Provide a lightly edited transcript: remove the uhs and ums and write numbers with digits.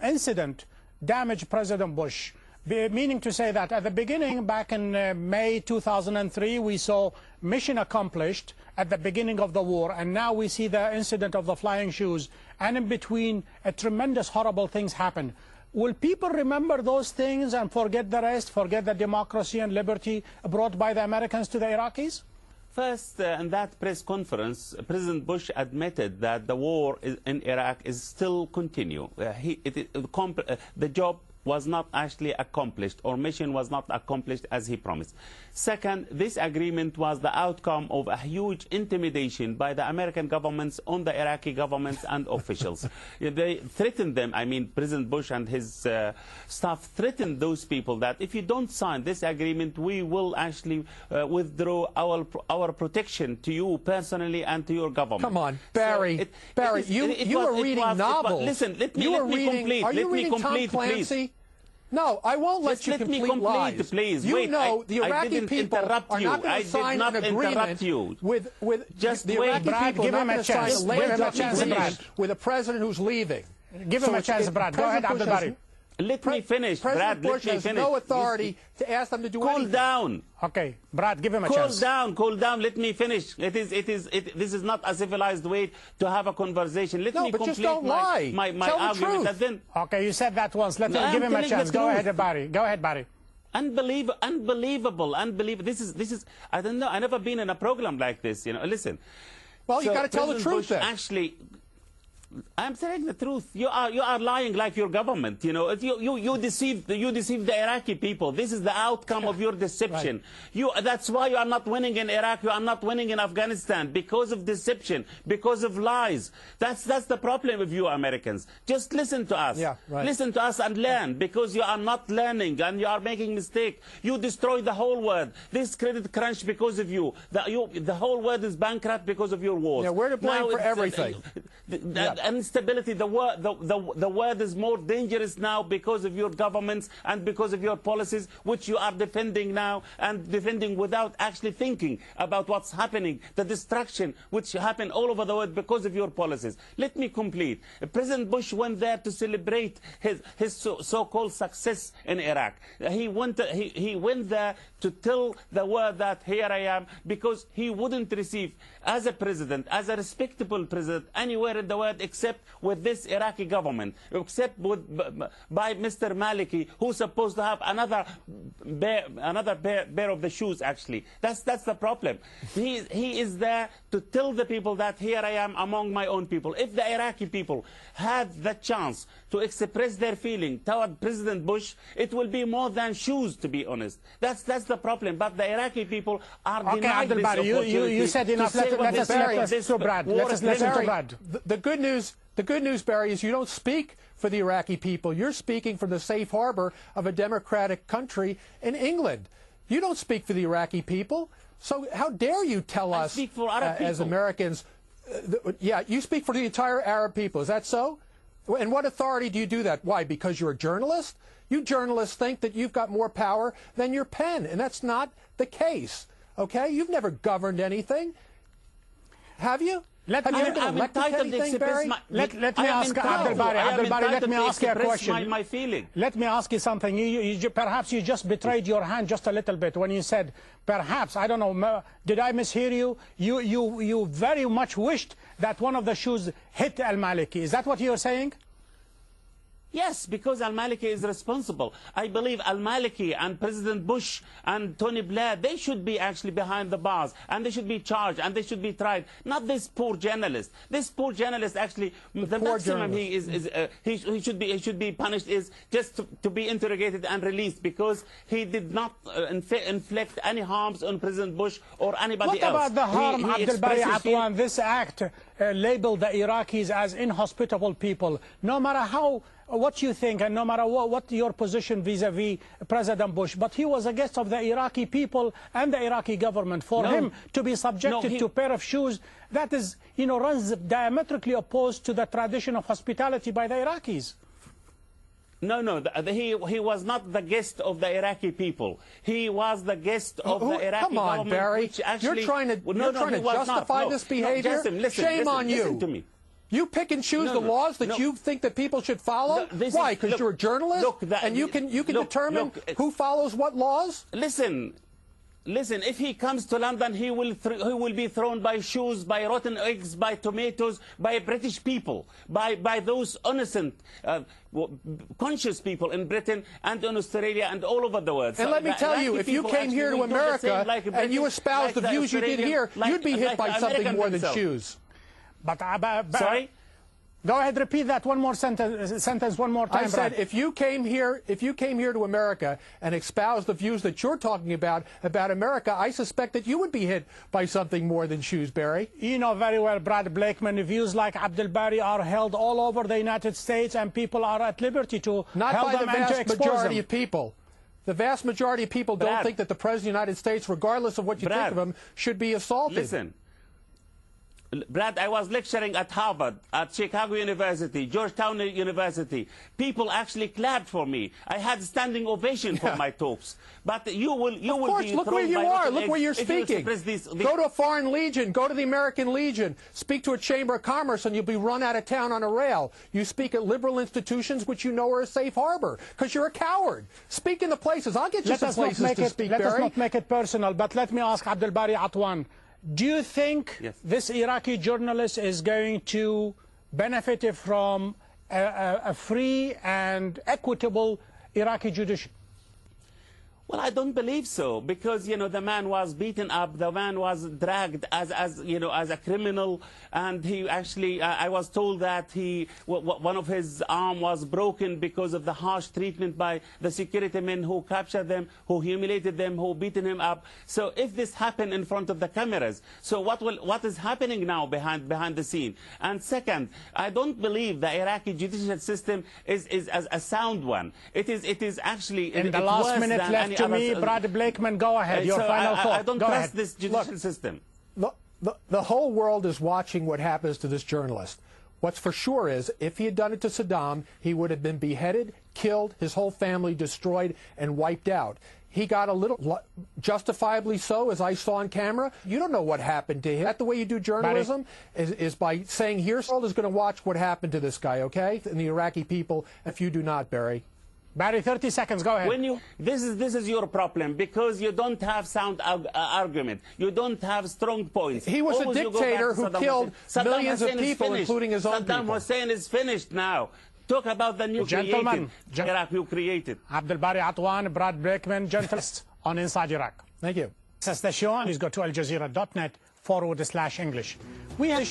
incident damaged President Bush, meaning to say that at the beginning, back in May 2003, we saw mission accomplished at the beginning of the war, and now we see the incident of the flying shoes, and in between, tremendous horrible things happened. Will people remember those things and forget the rest, forget the democracy and liberty brought by the Americans to the Iraqis? First, in that press conference, President Bush admitted that the war in Iraq is still continue. The job was not actually accomplished, or mission was not accomplished as he promised. Second, this agreement was the outcome of a huge intimidation by the American governments on the Iraqi governments and officials. They threatened them. I mean, President Bush and his staff threatened those people that if you don't sign this agreement, we will actually withdraw our protection to you personally and to your government. Come on, Barry. So you were reading novels. Listen, let me complete. Are you reading Tom Clancy? No, I won't let you complete lies. Please. You Wait, know the Iraqi people are not going to sign an agreement with just the wait, Iraqi Brad, people give him a chance. Give him a chance, with a president who's leaving. Give him a chance, Brad. Go ahead, Abdul Bari. Let me finish, Brad. Bush has no authority to ask them to do anything. Cool down. Okay, Brad, give him a chance. Cool down. Let me finish. This is not a civilized way to have a conversation. Let me but complete just don't lie. my Tell the argument. truth. Then, okay, you said that once. Give him a chance. Go ahead, Barry. Go ahead, Barry. Unbelievable. This is. I don't know. I've never been in a program like this. You know. Listen. Well, you got to tell the truth. Then. Actually. I'm saying the truth. You are lying like your government. You know, you deceived the Iraqi people. This is the outcome of your deception. Right. That's why you are not winning in Iraq. You are not winning in Afghanistan because of deception, because of lies. That's the problem with you Americans. Just listen to us. Yeah, right. Listen to us and learn, because you are not learning and you are making mistakes. You destroy the whole world. This credit crunch because of you. The whole world is bankrupt because of your wars. Yeah, we're to blame for everything. Instability, the word is more dangerous now because of your governments and because of your policies, which you are defending now, and defending without actually thinking about what's happening, the destruction which happened all over the world because of your policies. Let me complete. President Bush went there to celebrate his so-called success in Iraq. He went there to tell the world that here I am, because he wouldn't receive, as a president, as a respectable president, anywhere in the world except with this Iraqi government, except by Mr. Maliki, who's supposed to have another pair of the shoes, actually. That's the problem. He is there to tell the people that here I am among my own people. If the Iraqi people had the chance to express their feeling toward President Bush, it will be more than shoes, to be honest. That's the problem. But the Iraqi people are denied this opportunity. You said enough. Let us listen to Brad. The good news, Barry, is you don't speak for the Iraqi people. You're speaking from the safe harbor of a democratic country in England. You don't speak for the Iraqi people. So how dare you tell us, speak for Arab people. As Americans, yeah, you speak for the entire Arab people. Is that so? And what authority do you do that? Why? Because you're a journalist? You journalists think that you've got more power than your pen, and that's not the case. Okay? You've never governed anything. Have you? Let me ask Abdul Bari, let me ask you a question. My feeling. Let me ask you something. Perhaps you just betrayed your hand just a little bit when you said, perhaps, I don't know, did I mishear you? You very much wished that one of the shoes hit al-Maliki. Is that what you're saying? Yes, because al-Maliki is responsible. I believe al-Maliki and President Bush and Tony Blair, they should be actually behind the bars, and they should be charged, and they should be tried. Not this poor journalist. This poor journalist, actually, the maximum he should be punished is just to be interrogated and released, because he did not inflict any harms on President Bush or anybody else. What about the harm, Abdul Bari Atwan? This act labeled the Iraqis as inhospitable people. No matter how what you think, and no matter what your position vis-a-vis President Bush, but he was a guest of the Iraqi people and the Iraqi government. For him to be subjected to a pair of shoes, that is, runs diametrically opposed to the tradition of hospitality by the Iraqis. No, he was not the guest of the Iraqi people. He was the guest of the Iraqi government. Come on, Barry. Which actually, you're trying to justify this behavior? No, Justin, listen, Shame on you. Listen to me. You pick and choose the laws that you think that people should follow? Why? Because you're a journalist? And you can determine who follows what laws? Listen, if he comes to London, he will be thrown by shoes, by rotten eggs, by tomatoes, by British people, by those innocent, conscious people in Britain and in Australia and all over the world. And let me tell you, if you came here to America and you espoused the views you did here, you'd be hit by something more than shoes. But sorry? Go ahead, repeat that one more sentence one more time. I said, if you came here to America and espoused the views that you're talking about America, I suspect that you would be hit by something more than shoes, Barry. You know very well, Brad Blakeman, views like Abdul Bari are held all over the United States, and people are at liberty to not held by them the and to vast expose majority them. of people. The vast majority of people don't think that the President of the United States, regardless of what you think of him, should be assaulted. Listen. Brad, I was lecturing at Harvard, at Chicago University, Georgetown University. People actually clapped for me. I had standing ovation for my talks. But you will be look where you are. Look where you're speaking. Go to a foreign legion. Go to the American Legion. Speak to a Chamber of Commerce, and you'll be run out of town on a rail. You speak at liberal institutions, which you know are a safe harbor, because you're a coward. Speak in the places. I'll get you some places to speak, Barry. Let us not make it personal, but let me ask Abdul Bari Atwan. Do you think this Iraqi journalist is going to benefit from a free and equitable Iraqi judiciary? Well, I don't believe so, because, you know, the man was beaten up, the man was dragged as a criminal, and he actually, I was told that one of his arm was broken because of the harsh treatment by the security men who captured them, who humiliated them, who beaten him up. So if this happened in front of the cameras, so what is happening now behind the scene? And second, I don't believe the Iraqi judicial system is a sound one. It is actually in the last minute left to me, Brad Blakeman, go ahead. Your final thought. I don't trust this judicial system. The whole world is watching what happens to this journalist. What's for sure is, if he had done it to Saddam, he would have been beheaded, killed, his whole family destroyed, and wiped out. He got a little, justifiably so, as I saw on camera. You don't know what happened to him. That's the way you do journalism, is by saying, here's the world is going to watch what happened to this guy, okay? And the Iraqi people, if you do not, Barry. Barry, 30 seconds, go ahead. This is your problem, because you don't have sound argument. You don't have strong points. He was a dictator who killed millions of people, including his own people. Saddam Hussein is finished now. Talk about the new Iraq you created. Abdul Bari Atwan, Brad Brakeman, journalists on Inside Iraq. Thank you. This is the show. Please go to aljazeera.net/English. We have